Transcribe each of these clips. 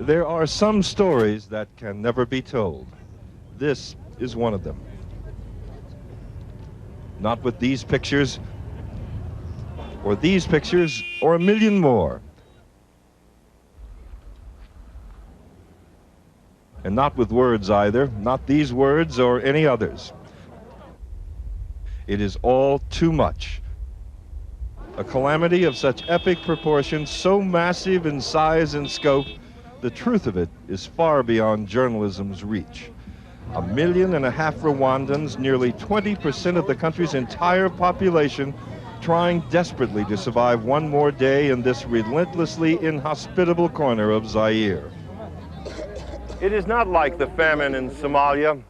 There are some stories that can never be told. This is one of them. Not with these pictures, or these pictures, or a million more. And not with words either, not these words or any others. It is all too much. A calamity of such epic proportions, so massive in size and scope, the truth of it is far beyond journalism's reach. 1.5 million Rwandans, nearly 20% of the country's entire population, trying desperately to survive one more day in this relentlessly inhospitable corner of Zaire. It is not like the famine in Somalia.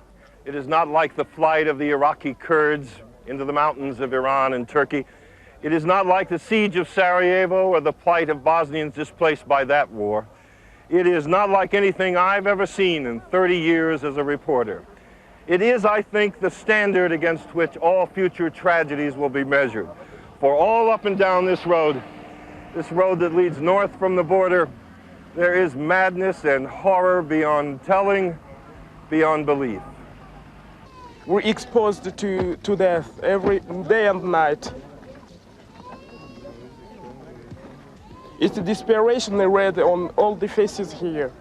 It is not like the flight of the Iraqi Kurds into the mountains of Iran and Turkey. It is not like the siege of Sarajevo or the plight of Bosnians displaced by that war. It is not like anything I've ever seen in 30 years as a reporter. It is, I think, the standard against which all future tragedies will be measured. For all up and down this road that leads north from the border, there is madness and horror beyond telling, beyond belief. We're exposed to death every day and night. It's a desperation I read on all the faces here.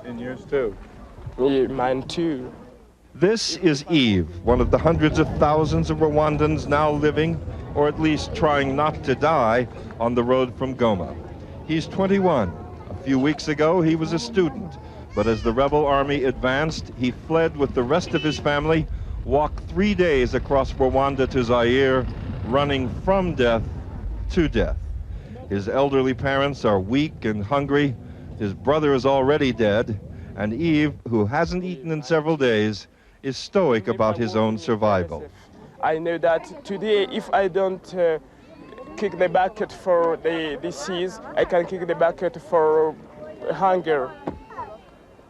And yours too? Yeah, mine too. This is Yves, one of the hundreds of thousands of Rwandans now living, or at least trying not to die, on the road from Goma. He's 21. A few weeks ago, he was a student. But as the rebel army advanced, he fled with the rest of his family, walked 3 days across Rwanda to Zaire, running from death to death. His elderly parents are weak and hungry. His brother is already dead. And Yves, who hasn't eaten in several days, is stoic about his own survival. I know that today, if I don't kick the bucket for the disease, I can kick the bucket for hunger.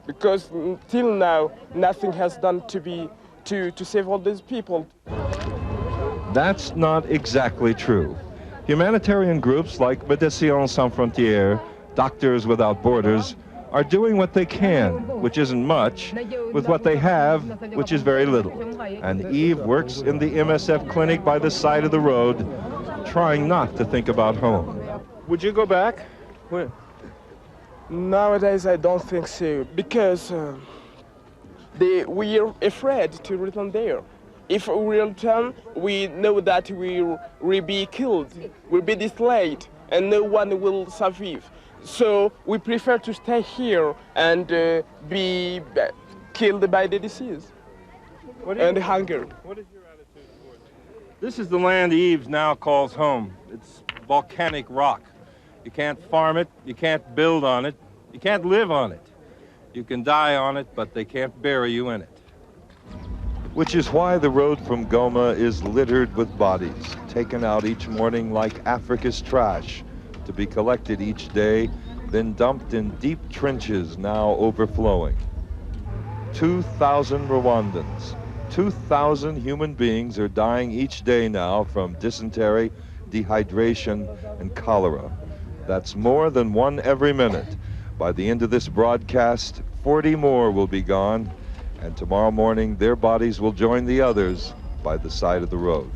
Because till now, nothing has done to save all these people. That's not exactly true. Humanitarian groups like Médecins Sans Frontières, Doctors Without Borders, are doing what they can, which isn't much, with what they have, which is very little. And Yves works in the MSF clinic by the side of the road, trying not to think about home. Would you go back? When? Nowadays, I don't think so, because we are afraid to return there. If we return, we know that we will be killed, will be dislayed, and no one will survive. So we prefer to stay here and be killed by the disease and hunger. What is your attitude towards it? This is the land Yves now calls home. It's volcanic rock. You can't farm it, you can't build on it, you can't live on it. You can die on it, but they can't bury you in it. Which is why the road from Goma is littered with bodies, taken out each morning like Africa's trash, to be collected each day, then dumped in deep trenches now overflowing. 2,000 Rwandans, 2,000 human beings are dying each day now from dysentery, dehydration, and cholera. That's more than one every minute. By the end of this broadcast, 40 more will be gone, and tomorrow morning their bodies will join the others by the side of the road.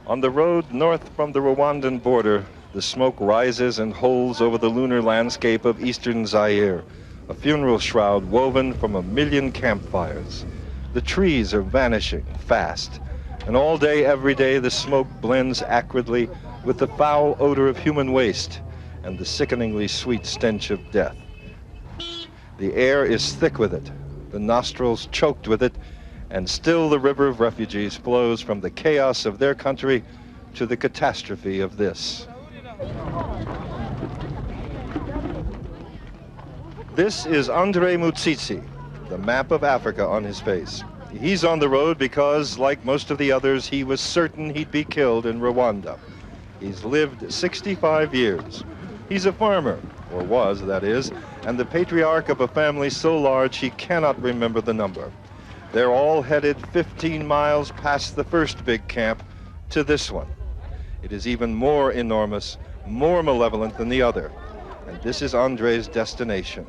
On the road north from the Rwandan border, the smoke rises and holds over the lunar landscape of eastern Zaire, a funeral shroud woven from 1 million campfires. The trees are vanishing fast, and all day, every day, the smoke blends acridly with the foul odor of human waste and the sickeningly sweet stench of death. The air is thick with it, the nostrils choked with it, and still the river of refugees flows from the chaos of their country to the catastrophe of this. This is Andre Mutsitsi, the map of Africa on his face. He's on the road because, like most of the others, he was certain he'd be killed in Rwanda. He's lived 65 years. He's a farmer, or was, that is, and the patriarch of a family so large he cannot remember the number. They're all headed 15 miles past the first big camp to this one. It is even more enormous, more malevolent than the other. And this is Andre's destination.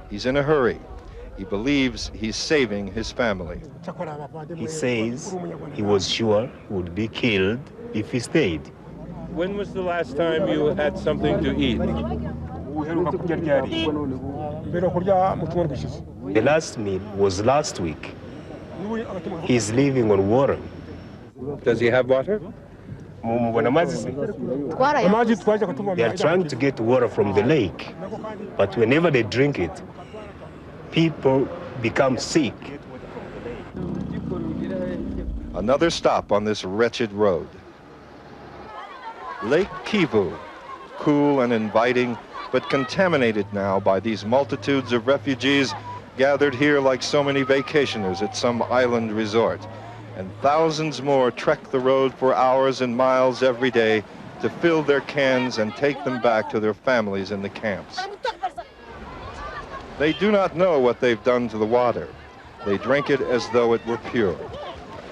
He's in a hurry. He believes he's saving his family. He says he was sure he would be killed if he stayed. When was the last time you had something to eat? The last meal was last week. He's living on water. Does he have water? They are trying to get water from the lake, but whenever they drink it, people become sick. Another stop on this wretched road. Lake Kivu, cool and inviting, but contaminated now by these multitudes of refugees gathered here like so many vacationers at some island resort. And thousands more trek the road for hours and miles every day to fill their cans and take them back to their families in the camps. They do not know what they've done to the water. They drink it as though it were pure.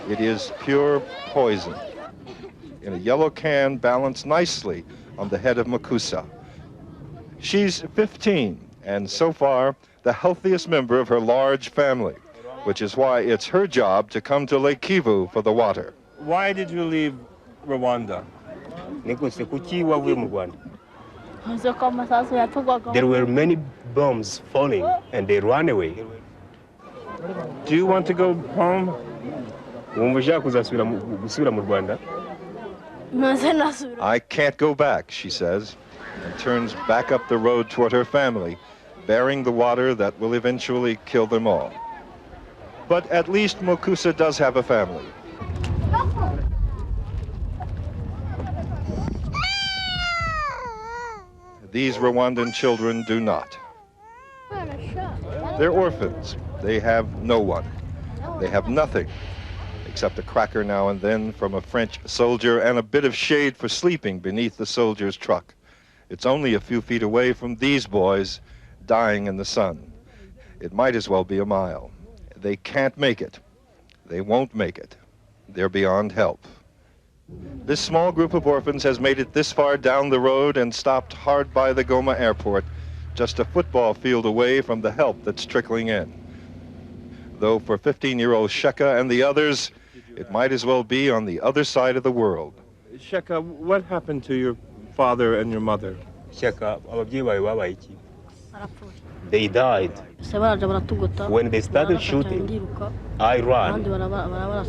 It is pure poison. In a yellow can balanced nicely on the head of Makusa. She's 15, and so far, the healthiest member of her large family, which is why it's her job to come to Lake Kivu for the water. Why did you leave Rwanda? There were many bombs falling, and they ran away. Do you want to go home? I can't go back, she says, and turns back up the road toward her family, bearing the water that will eventually kill them all. But at least Makusa does have a family. These Rwandan children do not. They're orphans. They have no one. They have nothing except a cracker now and then from a French soldier and a bit of shade for sleeping beneath the soldier's truck. It's only a few feet away from these boys dying in the sun. It might as well be a mile. They can't make it. They won't make it. They're beyond help. This small group of orphans has made it this far down the road and stopped hard by the Goma airport, just a football field away from the help that's trickling in. Though for 15-year-old Sheka and the others, it might as well be on the other side of the world. Sheka, what happened to your father and your mother? They died. When they started shooting, I ran.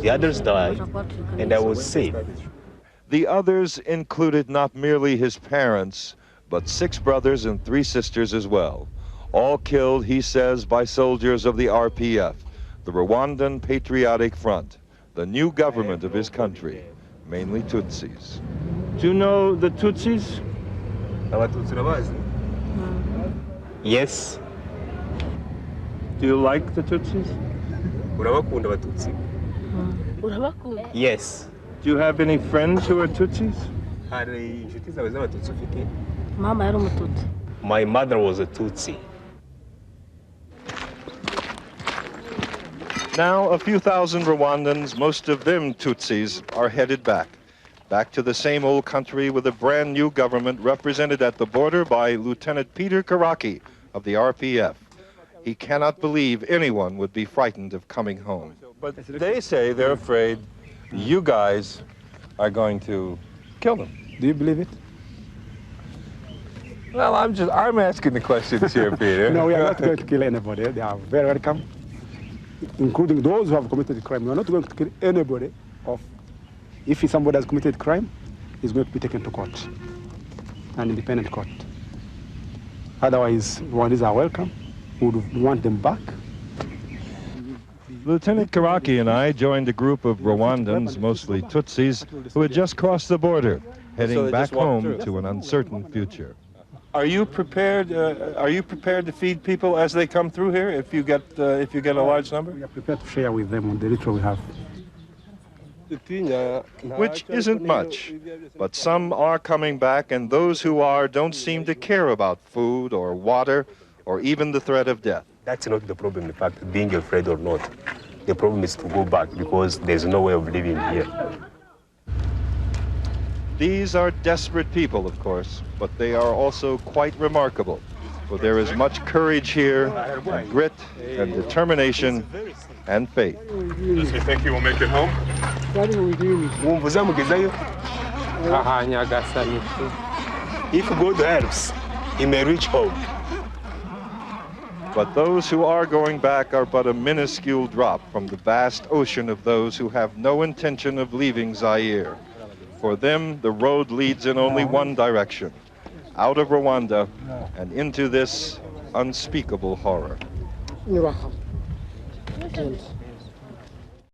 The others died, and I was safe. The others included not merely his parents, but 6 brothers and 3 sisters as well. All killed, he says, by soldiers of the RPF, the Rwandan Patriotic Front, the new government of his country, mainly Tutsis. Do you know the Tutsis? Yes. Do you like the Tutsis? Yes. Do you have any friends who are Tutsis? My mother was a Tutsi. Now, a few thousand Rwandans, most of them Tutsis, are headed back to the same old country with a brand new government represented at the border by Lieutenant Peter Karaki of the RPF. He cannot believe anyone would be frightened of coming home. But they say they're afraid you guys are going to kill them. Do you believe it? Well, I'm asking the questions here, Peter. No, we are not going to kill anybody. They are very welcome, including those who have committed crime. We are not going to kill anybody. If somebody has committed crime, he's going to be taken to court, an independent court. Otherwise, Rwandans are welcome. We would want them back. Lieutenant Karaki and I joined a group of Rwandans, mostly Tutsis, who had just crossed the border, heading back home to an uncertain future. Are you prepared? To feed people as they come through here? If you get a large number, We are prepared to share with them on the little we have. Which isn't much, but some are coming back, and those who are don't seem to care about food or water or even the threat of death. That's not the problem, in fact, being afraid or not. the problem is to go back because there's no way of living here. These are desperate people, of course, but they are also quite remarkable, for there is much courage here, and grit, and determination, and faith. Does he think he will make it home? If God helps, he may reach home. But those who are going back are but a minuscule drop from the vast ocean of those who have no intention of leaving Zaire. For them, the road leads in only one direction, out of Rwanda and into this unspeakable horror. You're welcome.